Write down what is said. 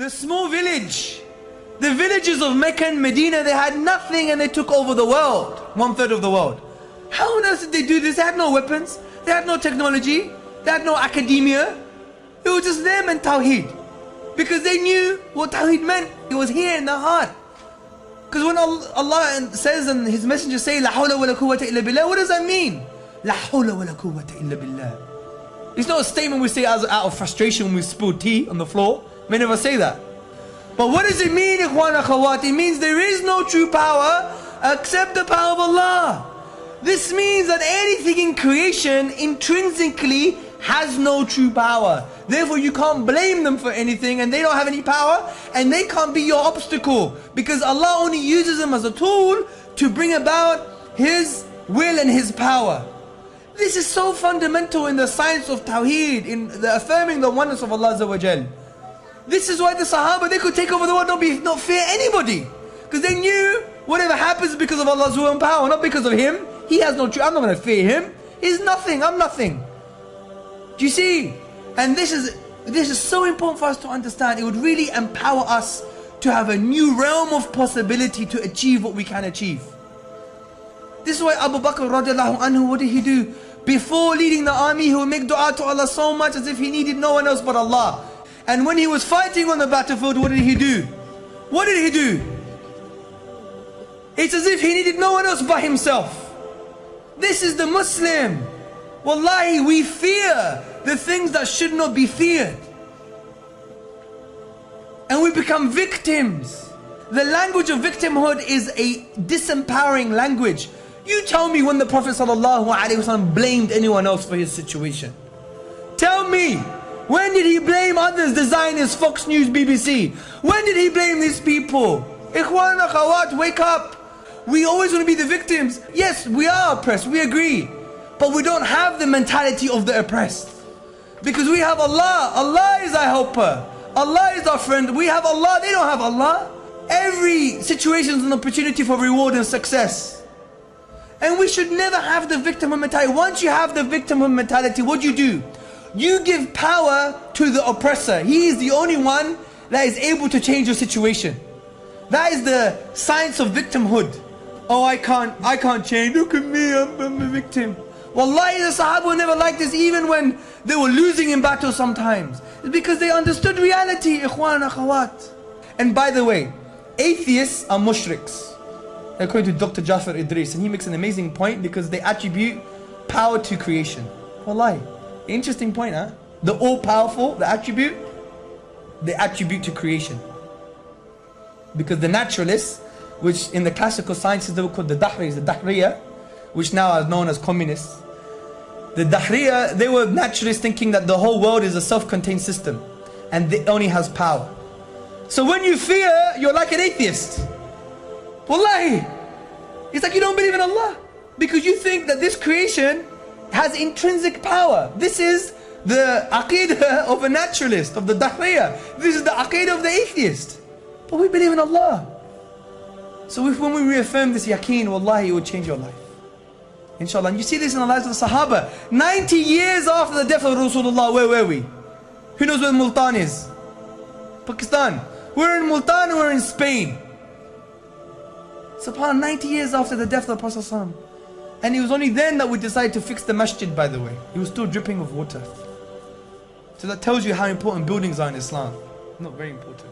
The small village. The villages of Mecca and Medina, they had nothing and they took over the world. 1/3 of the world. How on earth did they do this? They had no weapons. They had no technology. They had no academia. It was just them and Tawheed. Because they knew what Tawheed meant. It was here in the heart. Because when Allah says and His messengers say, La hawla wa la quwwata illa billah, what does that mean? La hawla wa la quwwata illa billah. It's not a statement we say out of frustration when we spill tea on the floor. Many of us say that. But what does it mean, ikhwan akhawat? It means there is no true power except the power of Allah. This means that anything in creation intrinsically has no true power. Therefore you can't blame them for anything, and they don't have any power, and they can't be your obstacle, because Allah only uses them as a tool to bring about His will and His power. This is so fundamental in the science of Tawheed, in the affirming the oneness of Allah Azza wa Jal. This is why the Sahaba, they could take over the world, not fear anybody. Because they knew whatever happens is because of Allah's will and power, not because of Him. He has no truth. I'm not going to fear Him. He's nothing. I'm nothing. Do you see? And this is so important for us to understand. It would really empower us to have a new realm of possibility to achieve what we can achieve. This is why Abu Bakr radiallahu anhu, what did he do? Before leading the army, he would make dua to Allah so much as if he needed no one else but Allah. And when he was fighting on the battlefield, what did he do? What did he do? It's as if he needed no one else but himself. This is the Muslim. Wallahi, we fear the things that should not be feared. And we become victims. The language of victimhood is a disempowering language. You tell me when the Prophet ﷺ blamed anyone else for his situation. Tell me. When did he blame others, the Zionists, Fox News, BBC? When did he blame these people? Ikhwan, akhawat, wake up. We always want to be the victims. Yes, we are oppressed, we agree. But we don't have the mentality of the oppressed. Because we have Allah. Allah is our helper. Allah is our friend. We have Allah, they don't have Allah. Every situation is an opportunity for reward and success. And we should never have the victimhood mentality. Once you have the victimhood mentality, what do? You give power to the oppressor. He is the only one that is able to change your situation. That is the science of victimhood. Oh, I can't change. Look at me, I'm a victim. Wallahi, the Sahaba never liked this, even when they were losing in battle sometimes. It's because they understood reality, ikhwan, akhawat. And by the way, atheists are mushriks, according to Dr. Jafar Idris. And he makes an amazing point because they attribute power to creation. Wallahi. Interesting point, huh? The all-powerful, the attribute, they attribute to creation. Because the naturalists, which in the classical sciences they were called the Dahriya, which now are known as communists. The Dahriya, they were naturalists thinking that the whole world is a self-contained system and it only has power. So when you fear, you're like an atheist. Wallahi. It's like you don't believe in Allah. Because you think that this creation has intrinsic power. This is the aqidah of a naturalist, of the Dahriya. This is the aqidah of the atheist. But we believe in Allah. So when we reaffirm this yaqeen, wallahi, it will change your life. Inshallah. And you see this in the lives of the Sahaba. 90 years after the death of Rasulullah, where were we? Who knows where Multan is? Pakistan. We're in Multan, we're in Spain. SubhanAllah, 90 years after the death of the Prophet ﷺ. And it was only then that we decided to fix the masjid, by the way. It was still dripping with water. So that tells you how important buildings are in Islam. Not very important.